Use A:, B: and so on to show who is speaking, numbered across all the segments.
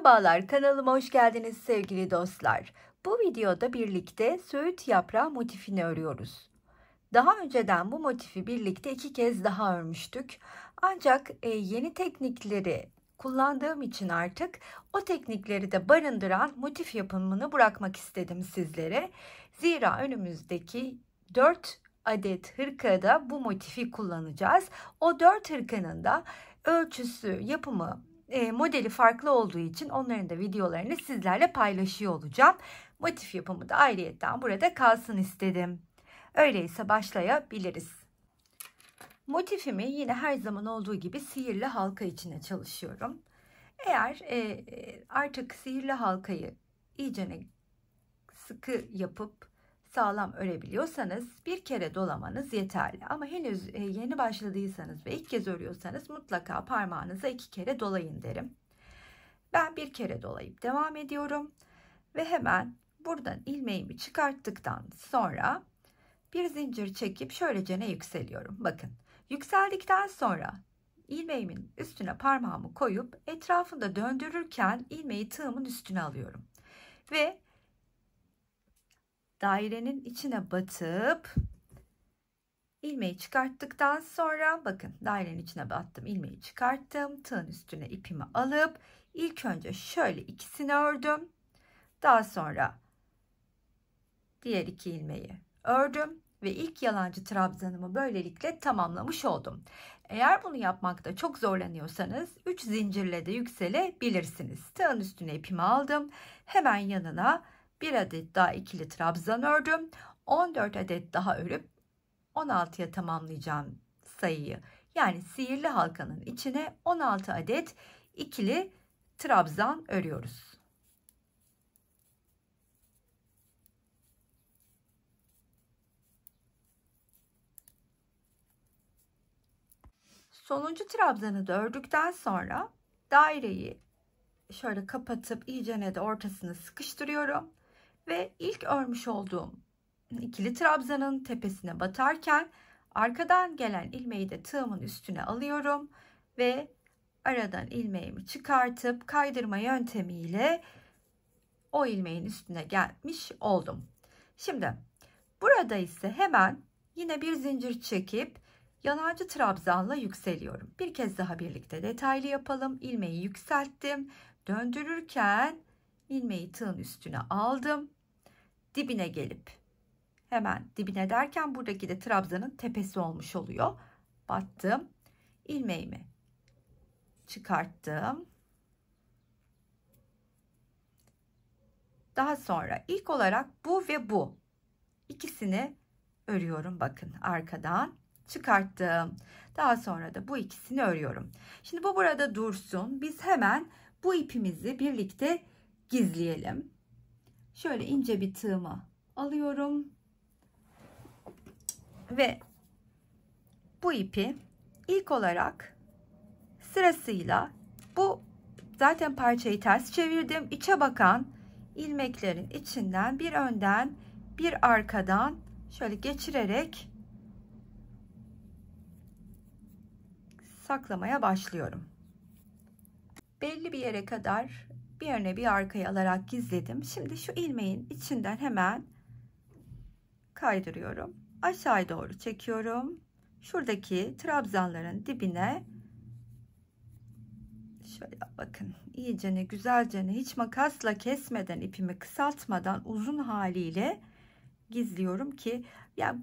A: Merhabalar, kanalıma hoş geldiniz sevgili dostlar. Bu videoda birlikte söğüt yaprağı motifini örüyoruz. Daha önceden bu motifi birlikte 2 kez daha örmüştük. Ancak yeni teknikleri kullandığım için artık o teknikleri de barındıran motif yapımını bırakmak istedim sizlere. Zira önümüzdeki 4 adet hırkada bu motifi kullanacağız. O 4 hırkanın da ölçüsü, yapımı, modeli farklı olduğu için onların da videolarını sizlerle paylaşıyor olacağım. Motif yapımı da ayrıyetten burada kalsın istedim. Öyleyse başlayabiliriz. Motifimi yine her zaman olduğu gibi sihirli halka içine çalışıyorum. Eğer artık sihirli halkayı iyicene sıkı yapıp sağlam örebiliyorsanız bir kere dolamanız yeterli. Ama henüz yeni başladıysanız ve ilk kez örüyorsanız mutlaka parmağınıza 2 kere dolayın derim. Ben bir kere dolayıp devam ediyorum ve hemen buradan ilmeğimi çıkarttıktan sonra bir zincir çekip şöylecene yükseliyorum. Bakın, yükseldikten sonra ilmeğimin üstüne parmağımı koyup etrafında döndürürken ilmeği tığımın üstüne alıyorum ve dairenin içine batıp ilmeği çıkarttıktan sonra bakın, dairenin içine battım, ilmeği çıkarttım, tığın üstüne ipimi alıp ilk önce şöyle ikisini ördüm, daha sonra diğer 2 ilmeği ördüm ve ilk yalancı trabzanımı böylelikle tamamlamış oldum. Eğer bunu yapmakta çok zorlanıyorsanız 3 zincirle de yükselebilirsiniz. Tığın üstüne ipimi aldım, hemen yanına bir adet daha ikili trabzan ördüm, 14 adet daha örüp 16'ya tamamlayacağım sayıyı. Yani sihirli halkanın içine 16 adet ikili trabzan örüyoruz. Sonuncu trabzanı da ördükten sonra daireyi şöyle kapatıp iyicene de ortasını sıkıştırıyorum ve ilk örmüş olduğum ikili trabzanın tepesine batarken arkadan gelen ilmeği de tığımın üstüne alıyorum ve aradan ilmeğimi çıkartıp kaydırma yöntemiyle o ilmeğin üstüne gelmiş oldum. Şimdi burada ise hemen yine bir zincir çekip yalancı trabzanla yükseliyorum. Bir kez daha birlikte detaylı yapalım. İlmeği yükselttim. Döndürürken ilmeği tığın üstüne aldım. Dibine gelip hemen dibine derken buradaki de trabzanın tepesi olmuş oluyor. Battım. İlmeğimi çıkarttım. Daha sonra ilk olarak bu ve bu ikisini örüyorum. Bakın, arkadan çıkarttım. Daha sonra da bu ikisini örüyorum. Şimdi bu burada dursun. Biz hemen bu ipimizi birlikte gizleyelim. Şöyle ince bir tığımı alıyorum ve bu ipi ilk olarak sırasıyla, bu zaten parçayı ters çevirdim, içe bakan ilmeklerin içinden bir önden bir arkadan şöyle geçirerek saklamaya başlıyorum. Belli bir yere kadar bir öne bir arkaya alarak gizledim. Şimdi şu ilmeğin içinden hemen kaydırıyorum. Aşağıya doğru çekiyorum. Şuradaki trabzanların dibine şöyle bakın, iyicene güzelce, hiç makasla kesmeden, ipimi kısaltmadan uzun haliyle gizliyorum ki yani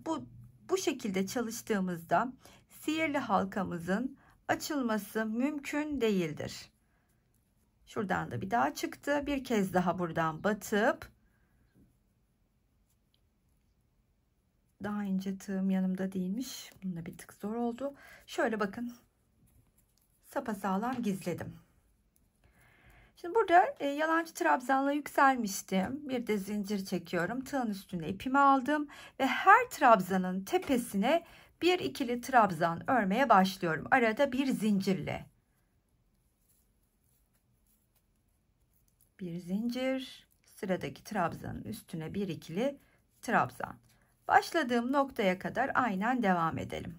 A: bu şekilde çalıştığımızda sihirli halkamızın açılması mümkün değildir. Şuradan da bir daha çıktı. Bir kez daha buradan batıp, daha ince tığım yanımda değilmiş. Bununla bir tık zor oldu. Şöyle bakın, sapasağlam gizledim. Şimdi burada yalancı trabzanla yükselmiştim. Bir de zincir çekiyorum. Tığın üstüne ipimi aldım ve her trabzanın tepesine bir ikili trabzan örmeye başlıyorum. Arada bir zincirle. Bir zincir, sıradaki trabzanın üstüne bir ikili trabzan. Başladığım noktaya kadar aynen devam edelim.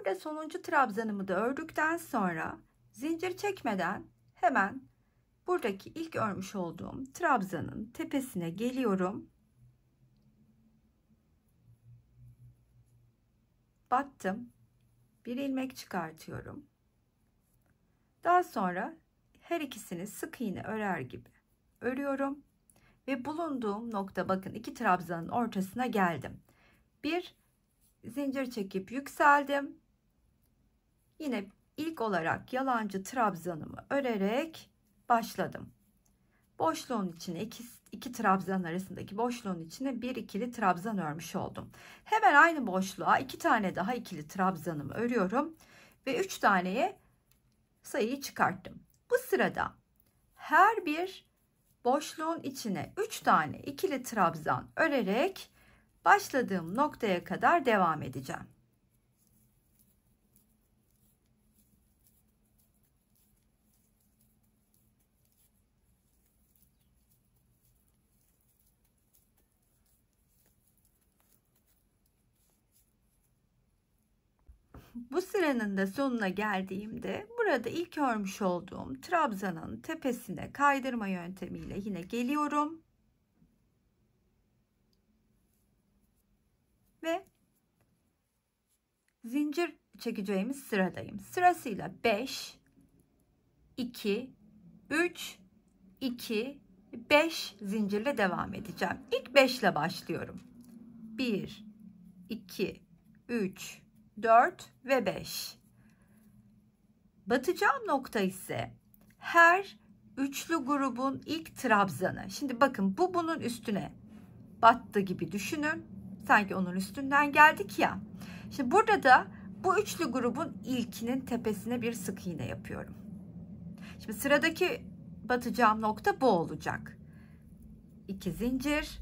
A: Burada sonuncu trabzanımı da ördükten sonra zincir çekmeden hemen buradaki ilk örmüş olduğum trabzanın tepesine geliyorum. Battım. Bir ilmek çıkartıyorum. Daha sonra her ikisini sık iğne örer gibi örüyorum ve bulunduğum nokta, bakın, iki trabzanın ortasına geldim. Bir zincir çekip yükseldim. Yine ilk olarak yalancı trabzanımı örerek başladım. Boşluğun içine iki trabzan arasındaki boşluğun içine bir ikili trabzan örmüş oldum. Hemen aynı boşluğa iki tane daha ikili trabzanımı örüyorum ve 3 taneye sayıyı çıkarttım. Bu sırada her bir boşluğun içine 3 tane ikili trabzan örerek başladığım noktaya kadar devam edeceğim. Bu sıranın da sonuna geldiğimde burada ilk örmüş olduğum trabzanın tepesine kaydırma yöntemiyle yine geliyorum. Ve zincir çekeceğimiz sıradayım. Sırasıyla 5, 2, 3, 2, 5 zincirle devam edeceğim. İlk 5 ile başlıyorum. 1, 2, 3, 4 ve 5. Batacağım nokta ise her üçlü grubun ilk trabzanı. Şimdi bakın, bu bunun üstüne battı gibi düşünün. Sanki onun üstünden geldik ya. Şimdi burada da bu üçlü grubun ilkinin tepesine bir sık iğne yapıyorum. Şimdi sıradaki batacağım nokta bu olacak. 2 zincir,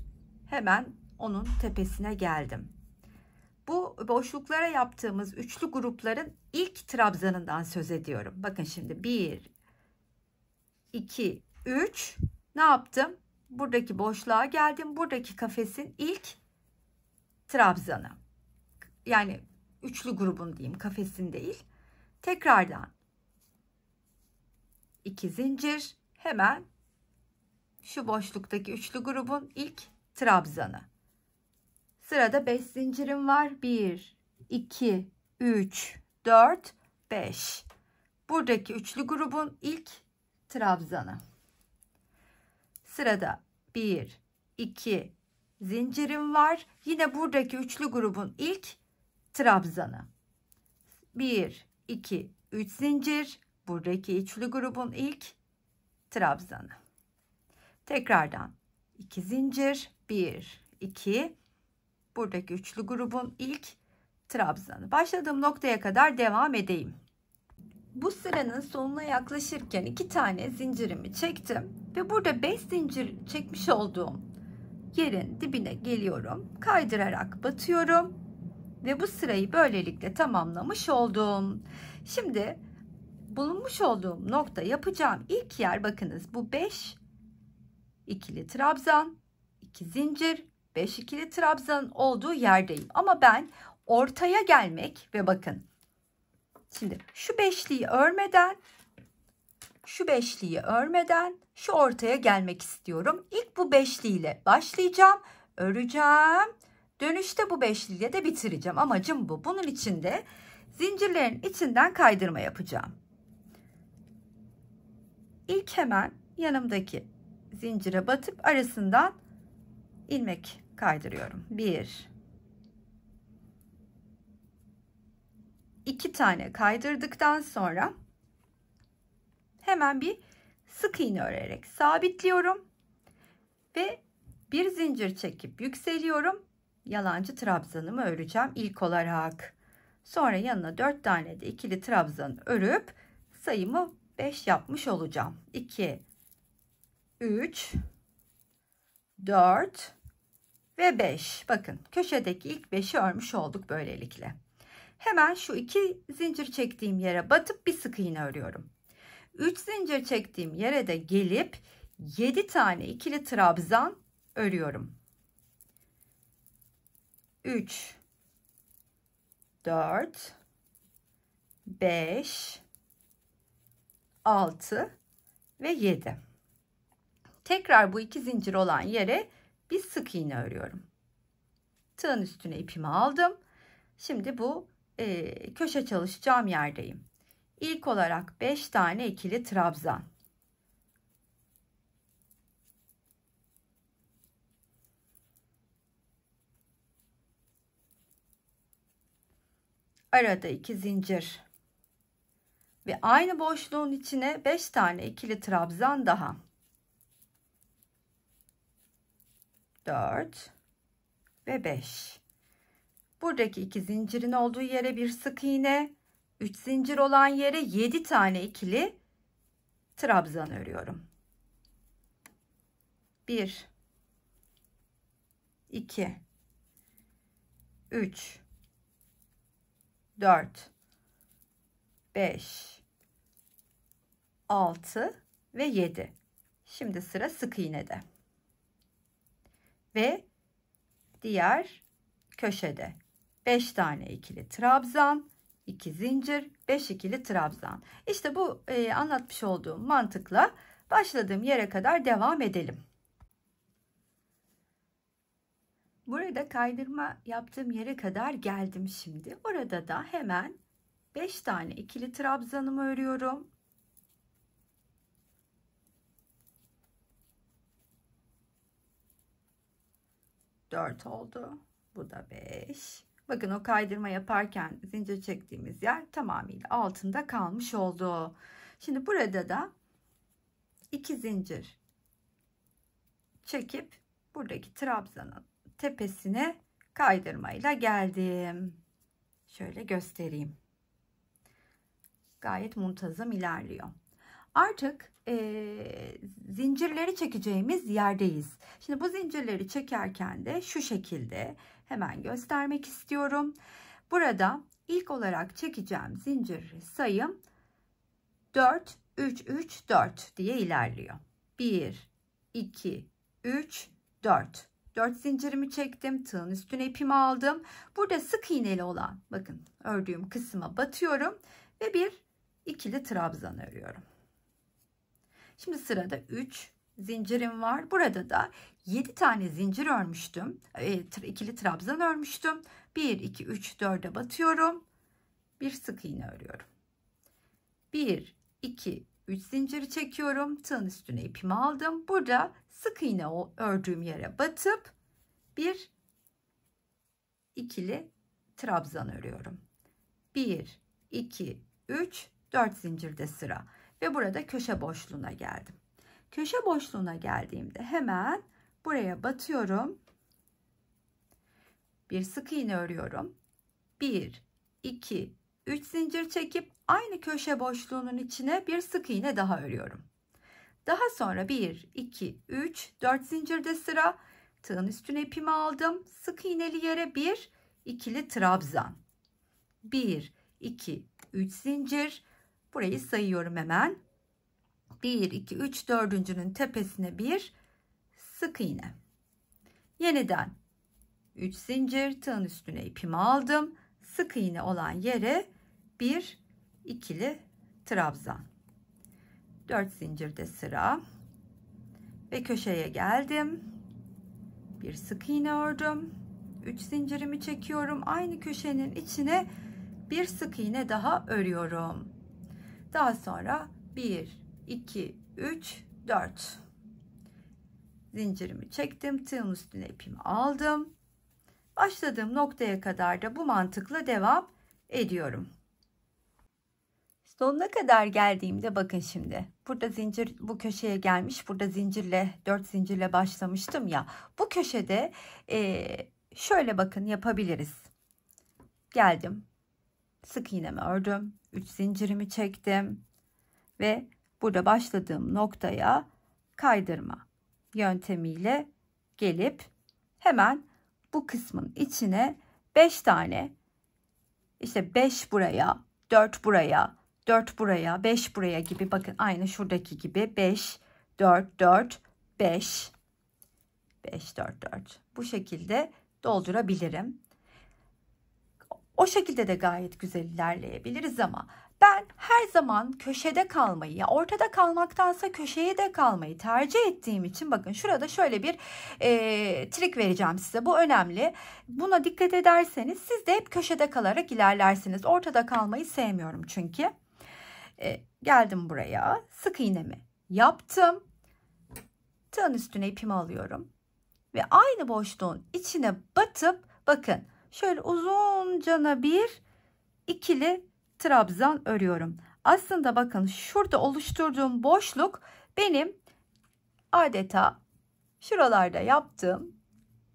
A: hemen onun tepesine geldim. Bu boşluklara yaptığımız üçlü grupların ilk trabzanından söz ediyorum. Bakın şimdi 1, 2, 3 ne yaptım? Buradaki boşluğa geldim. Buradaki kafesin ilk trabzanı. Yani üçlü grubun diyeyim, kafesin değil. Tekrardan 2 zincir, hemen şu boşluktaki üçlü grubun ilk trabzanı. Sırada 5 zincirim var. 1, 2, 3, 4, 5. Buradaki üçlü grubun ilk trabzanı. Sırada 1, 2 zincirim var. Yine buradaki üçlü grubun ilk trabzanı. 1, 2, 3 zincir. Buradaki üçlü grubun ilk trabzanı. Tekrardan 2 zincir. 1, 2. Buradaki üçlü grubun ilk trabzanı. Başladığım noktaya kadar devam edeyim. Bu sıranın sonuna yaklaşırken 2 tane zincirimi çektim ve burada 5 zincir çekmiş olduğum yerin dibine geliyorum. Kaydırarak batıyorum ve bu sırayı böylelikle tamamlamış oldum. Şimdi bulunmuş olduğum nokta, yapacağım ilk yer, bakınız, bu 5 ikili trabzan, 2 zincir, 5 ikili trabzanın olduğu yerdeyim. Ama ben ortaya gelmek ve bakın, şimdi şu beşliği örmeden şu ortaya gelmek istiyorum. İlk bu beşliyle başlayacağım, öreceğim. Dönüşte bu beşliyle de bitireceğim. Amacım bu. Bunun için de zincirlerin içinden kaydırma yapacağım. İlk hemen yanımdaki zincire batıp arasından ilmek kaydırıyorum. 1, 2 tane kaydırdıktan sonra hemen bir sık iğne örerek sabitliyorum ve bir zincir çekip yükseliyorum. Yalancı trabzanımı öreceğim ilk olarak. Sonra yanına 4 tane de ikili trabzan örüp sayımı 5 yapmış olacağım. 2, 3, 4 ve 5. Bakın, köşedeki ilk 5'i örmüş olduk böylelikle. Hemen şu 2 zincir çektiğim yere batıp bir sık iğne örüyorum. 3 zincir çektiğim yere de gelip 7 tane ikili trabzan örüyorum. 3, 4, 5, 6 ve 7. Tekrar bu 2 zincir olan yere bir sık iğne örüyorum. Tığın üstüne ipimi aldım. Şimdi bu köşe çalışacağım yerdeyim. İlk olarak 5 tane ikili trabzan. Arada 2 zincir. Ve aynı boşluğun içine 5 tane ikili trabzan daha. 4 ve 5. Buradaki 2 zincirin olduğu yere bir sık iğne, 3 zincir olan yere 7 tane ikili trabzan örüyorum. 1 2 3 4 5 6 ve 7. Şimdi sıra sık iğnede. Ve diğer köşede 5 tane ikili trabzan, 2 zincir, 5 ikili trabzan. İşte bu anlatmış olduğum mantıkla başladığım yere kadar devam edelim. Burada kaydırma yaptığım yere kadar geldim şimdi. Orada da hemen 5 tane ikili trabzanımı örüyorum. Dört oldu. Bu da 5. Bakın o kaydırma yaparken zincir çektiğimiz yer tamamıyla altında kalmış oldu. Şimdi burada da 2 zincir çekip buradaki trabzanın tepesine kaydırmayla geldim. Şöyle göstereyim. Gayet muntazam ilerliyor. Artık zincirleri çekeceğimiz yerdeyiz. Şimdi bu zincirleri çekerken de şu şekilde hemen göstermek istiyorum. Burada ilk olarak çekeceğim zincir sayım 4 3 3 4 diye ilerliyor. 1 2 3 4. 4 zincirimi çektim. Tığın üstüne ipimi aldım. Burada sık iğneli olan bakın ördüğüm kısma batıyorum ve bir ikili trabzan örüyorum. Şimdi sırada 3 zincirim var. Burada da 7 tane zincir örmüştüm. İkili trabzan örmüştüm. 1 2 3 4'e batıyorum. Bir sık iğne örüyorum. 1 2 3 zinciri çekiyorum. Tığın üstüne ipimi aldım. Burada sık iğne ördüğüm yere batıp bir ikili trabzan örüyorum. 1 2 3 4 zincirde sıra ve burada köşe boşluğuna geldim. Köşe boşluğuna geldiğimde hemen buraya batıyorum. Bir sık iğne örüyorum. 1 2 3 zincir çekip aynı köşe boşluğunun içine bir sık iğne daha örüyorum. Daha sonra 1 2 3 4 zincirde sıra, tığın üstüne ipimi aldım. Sık iğneli yere bir ikili trabzan. 1 2 3 zincir. Burayı sayıyorum hemen. 1 2 3 dördüncünün tepesine bir sık iğne. Yeniden 3 zincir, tığın üstüne ipimi aldım. Sık iğne olan yere bir ikili trabzan. 4 zincirde sıra ve köşeye geldim. Bir sık iğne ördüm. 3 zincirimi çekiyorum. Aynı köşenin içine bir sık iğne daha örüyorum. Daha sonra 1 2 3 4 zincirimi çektim. Tığın üstüne ipimi aldım. Başladığım noktaya kadar da bu mantıkla devam ediyorum. Sonuna kadar geldiğimde bakın şimdi. Burada zincir bu köşeye gelmiş. Burada zincirle 4 zincirle başlamıştım ya. Bu köşede şöyle bakın yapabiliriz. Geldim. Sık iğnemi ördüm. 3 zincirimi çektim. Ve burada başladığım noktaya kaydırma yöntemiyle gelip hemen bu kısmın içine 5 tane, işte 5 buraya, 4 buraya, 4 buraya, 5 buraya gibi, bakın aynı şuradaki gibi 5 4 4 5 5 4 4 bu şekilde doldurabilirim. O şekilde de gayet güzel ilerleyebiliriz ama ben her zaman köşede kalmayı, ya ortada kalmaktansa köşeye de kalmayı tercih ettiğim için bakın şurada şöyle bir trik vereceğim size. Bu önemli. Buna dikkat ederseniz siz de hep köşede kalarak ilerlersiniz. Ortada kalmayı sevmiyorum çünkü. Geldim buraya. Sık iğnemi yaptım. Tığın üstüne ipimi alıyorum. Ve aynı boşluğun içine batıp bakın şöyle uzuncana bir ikili trabzan örüyorum. Aslında bakın şurada oluşturduğum boşluk benim adeta şuralarda yaptığım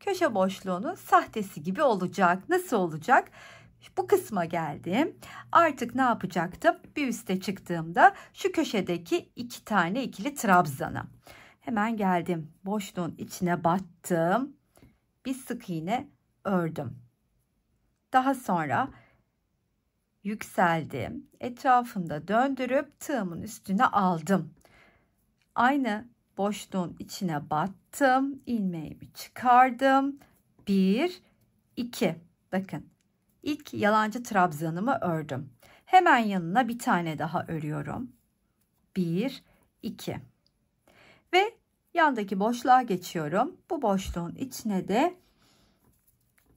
A: köşe boşluğunun sahtesi gibi olacak. Nasıl olacak? Bu kısma geldim. Artık ne yapacaktım? Bir üste çıktığımda şu köşedeki 2 tane ikili trabzana. Hemen geldim. Boşluğun içine battım. Bir sık iğne ördüm. Daha sonra yükseldim. Etrafında döndürüp tığımın üstüne aldım. Aynı boşluğun içine battım. İlmeğimi çıkardım. 1, 2. Bakın. İlk yalancı trabzanımı ördüm. Hemen yanına bir tane daha örüyorum. 1, 2. Ve yandaki boşluğa geçiyorum. Bu boşluğun içine de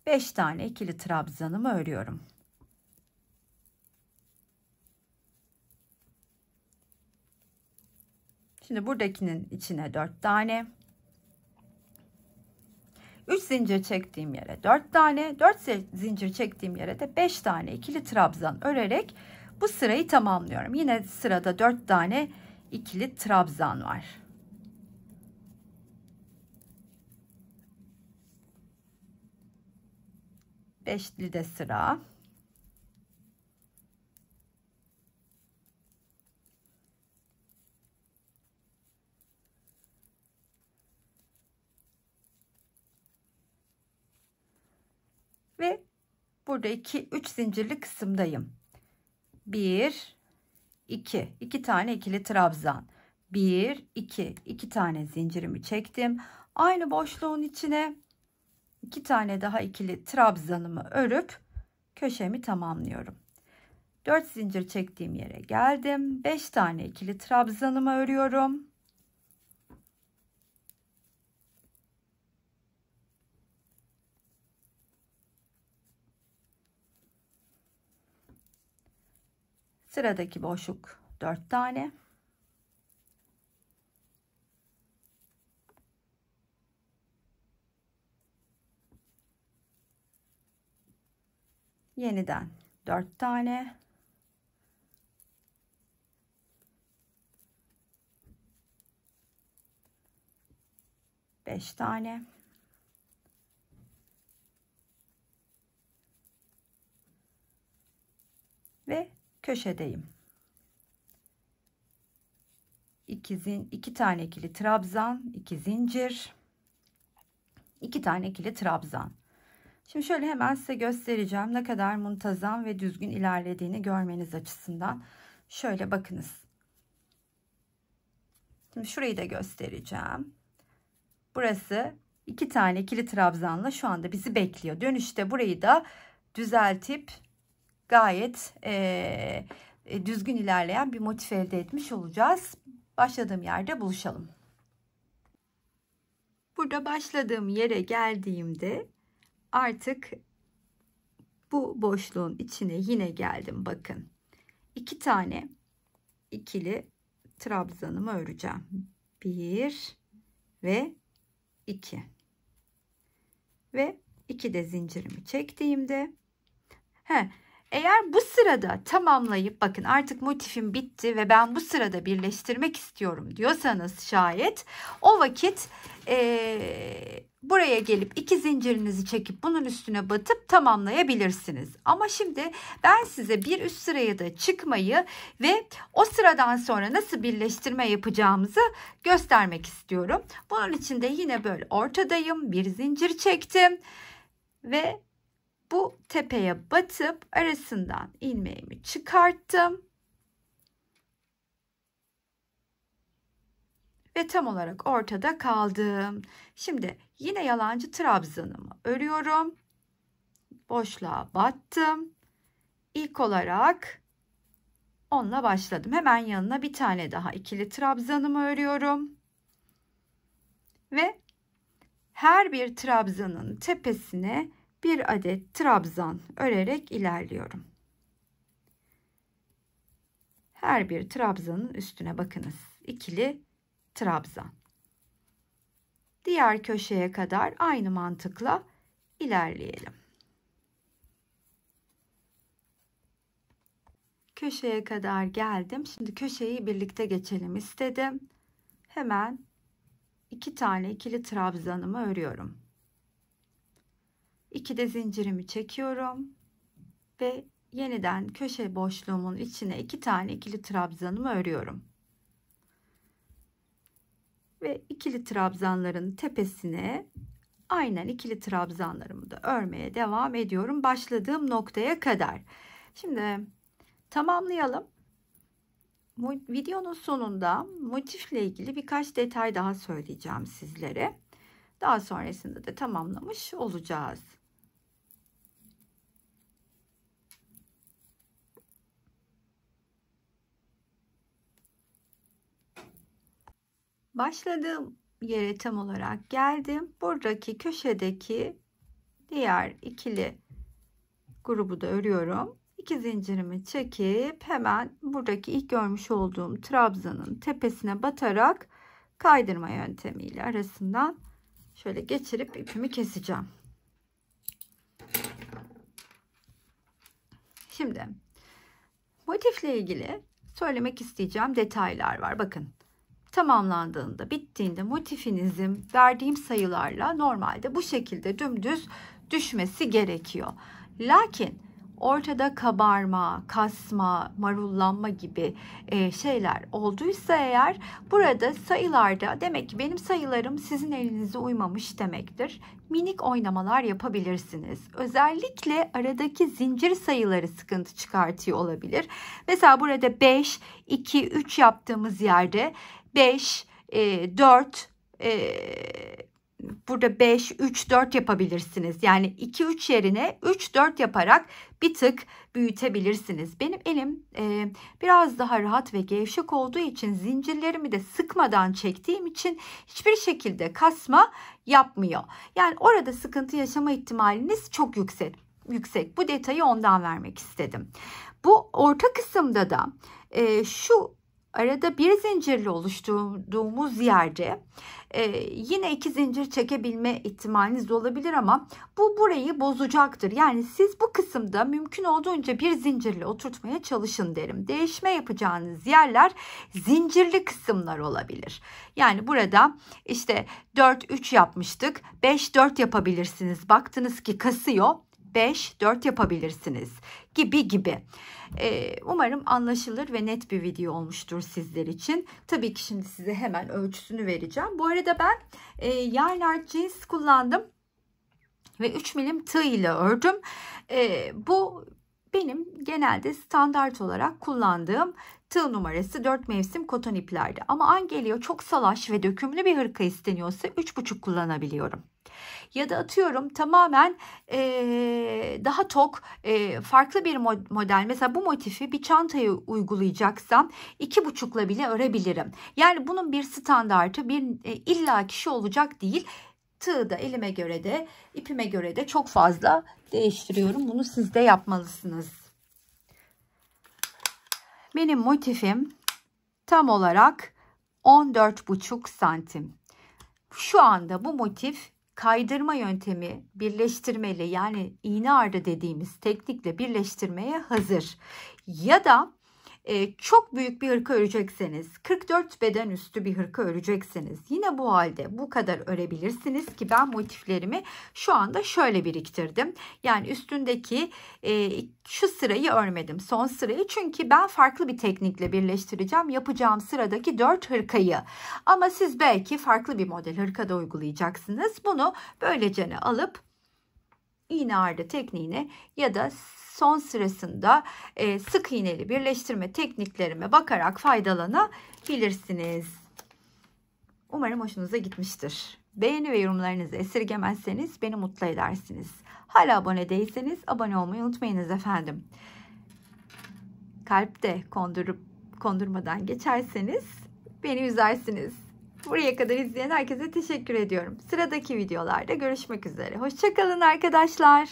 A: 5 tane ikili trabzanımı örüyorum. Şimdi buradakinin içine 4 tane. 3 zincir çektiğim yere 4 tane, 4 zincir çektiğim yere de 5 tane ikili trabzan örerek bu sırayı tamamlıyorum. Yine sırada 4 tane ikili trabzan var. Beşli de sıra. Ve burada 3 zincirli kısımdayım. 1, 2, 2 tane ikili trabzan. 1, 2, 2 tane zincirimi çektim. Aynı boşluğun içine 2 tane daha ikili trabzanımı örüp köşemi tamamlıyorum. 4 zincir çektiğim yere geldim. 5 tane ikili trabzanımı örüyorum. Sıradaki boşluk 4 tane. Yeniden 4 tane. Beş tane. Ve köşedeyim. 2 tane ikili trabzan, 2 zincir, 2 tane ikili trabzan. Şimdi şöyle hemen size göstereceğim ne kadar muntazam ve düzgün ilerlediğini görmeniz açısından. Şöyle bakınız. Şimdi şurayı da göstereceğim. Burası 2 tane ikili trabzanla şu anda bizi bekliyor. Dönüşte burayı da düzeltip gayet düzgün ilerleyen bir motif elde etmiş olacağız. Başladığım yerde buluşalım. Burada başladığım yere geldiğimde artık bu boşluğun içine yine geldim. Bakın 2 tane ikili trabzanımı öreceğim. 1 ve 2 ve 2 de zincirimi çektiğimde eğer bu sırada tamamlayıp bakın artık motifim bitti ve ben bu sırada birleştirmek istiyorum diyorsanız şayet o vakit buraya gelip 2 zincirinizi çekip bunun üstüne batıp tamamlayabilirsiniz. Ama şimdi ben size bir üst sıraya da çıkmayı ve o sıradan sonra nasıl birleştirme yapacağımızı göstermek istiyorum. Bunun için de yine böyle ortadayım, bir zincir çektim ve bu tepeye batıp arasından ilmeğimi çıkarttım. Ve tam olarak ortada kaldım. Şimdi yine yalancı trabzanımı örüyorum. Boşluğa battım. İlk olarak onunla başladım. Hemen yanına bir tane daha ikili trabzanımı örüyorum. Ve her bir trabzanın tepesine bir adet trabzan örerek ilerliyorum. Her bir trabzanın üstüne bakınız. İkili trabzan. Diğer köşeye kadar aynı mantıkla ilerleyelim. Köşeye kadar geldim. Şimdi köşeyi birlikte geçelim istedim. Hemen 2 tane ikili trabzanımı örüyorum. 2 de zincirimi çekiyorum ve yeniden köşe boşluğumun içine 2 tane ikili trabzanımı örüyorum. Ve ikili trabzanların tepesine aynen ikili trabzanlarımı da örmeye devam ediyorum başladığım noktaya kadar. Şimdi tamamlayalım. Videonun sonunda motifle ilgili birkaç detay daha söyleyeceğim sizlere. Daha sonrasında da tamamlamış olacağız. Başladığım yere tam olarak geldim. Buradaki köşedeki diğer ikili grubu da örüyorum. 2 zincirimi çekip hemen buradaki ilk görmüş olduğum trabzanın tepesine batarak kaydırma yöntemiyle arasından şöyle geçirip ipimi keseceğim. Şimdi motifle ilgili söylemek isteyeceğim detaylar var. Bakın, tamamlandığında, bittiğinde motifinizin verdiğim sayılarla normalde bu şekilde dümdüz düşmesi gerekiyor. Lakin ortada kabarma, kasma, marullanma gibi şeyler olduysa eğer, burada sayılarda demek ki benim sayılarım sizin elinize uymamış demektir. Minik oynamalar yapabilirsiniz. Özellikle aradaki zincir sayıları sıkıntı çıkartıyor olabilir. Mesela burada 5, 2, 3 yaptığımız yerde 5, 4, burada 5, 3, 4 yapabilirsiniz. Yani 2, 3 yerine 3, 4 yaparak bir tık büyütebilirsiniz. Benim elim biraz daha rahat ve gevşek olduğu için zincirlerimi de sıkmadan çektiğim için hiçbir şekilde kasma yapmıyor. Yani orada sıkıntı yaşama ihtimaliniz çok yüksek. Bu detayı ondan vermek istedim. Bu orta kısımda da şu arada bir zincirle oluşturduğumuz yerde yine 2 zincir çekebilme ihtimaliniz de olabilir ama bu burayı bozacaktır. Yani siz bu kısımda mümkün olduğunca bir zincirle oturtmaya çalışın derim. Değişme yapacağınız yerler zincirli kısımlar olabilir. Yani burada işte 4 3 yapmıştık. 5 4 yapabilirsiniz. Baktınız ki kasıyor. 5 4 yapabilirsiniz gibi. Umarım anlaşılır ve net bir video olmuştur sizler için. Tabii ki şimdi size hemen ölçüsünü vereceğim. Bu arada ben yarn cins kullandım ve 3 milim tığ ile ördüm. Bu benim genelde standart olarak kullandığım tığ numarası 4 mevsim koton iplerde. Ama an geliyor çok salaş ve dökümlü bir hırka isteniyorsa 3,5 kullanabiliyorum. Ya da atıyorum tamamen daha tok farklı bir model, mesela bu motifi bir çantaya uygulayacaksam 2,5'la bile örebilirim. Yani bunun bir standartı, bir illa kişi olacak değil. Tığı da elime göre de ipime göre de çok fazla değiştiriyorum. Bunu siz de yapmalısınız. Benim motifim tam olarak 14,5 santim. Şu anda bu motif kaydırma yöntemi birleştirmeli, yani iğne ardı dediğimiz teknikle birleştirmeye hazır. Ya da çok büyük bir hırka örecekseniz, 44 beden üstü bir hırka örecekseniz yine bu halde bu kadar örebilirsiniz ki ben motiflerimi şu anda şöyle biriktirdim. Yani üstündeki şu sırayı örmedim, son sırayı, çünkü ben farklı bir teknikle birleştireceğim yapacağım sıradaki 4 hırkayı. Ama siz belki farklı bir model hırkada uygulayacaksınız. Bunu böylece alıp iğne ardı tekniğine ya da son sırasında sık iğneli birleştirme tekniklerime bakarak faydalanabilirsiniz. Umarım hoşunuza gitmiştir. Beğeni ve yorumlarınızı esirgemezseniz beni mutlu edersiniz. Hala abone değilseniz abone olmayı unutmayınız efendim. kalp de kondurmadan geçerseniz beni üzersiniz. Buraya kadar izleyen herkese teşekkür ediyorum. Sıradaki videolarda görüşmek üzere. Hoşça kalın arkadaşlar.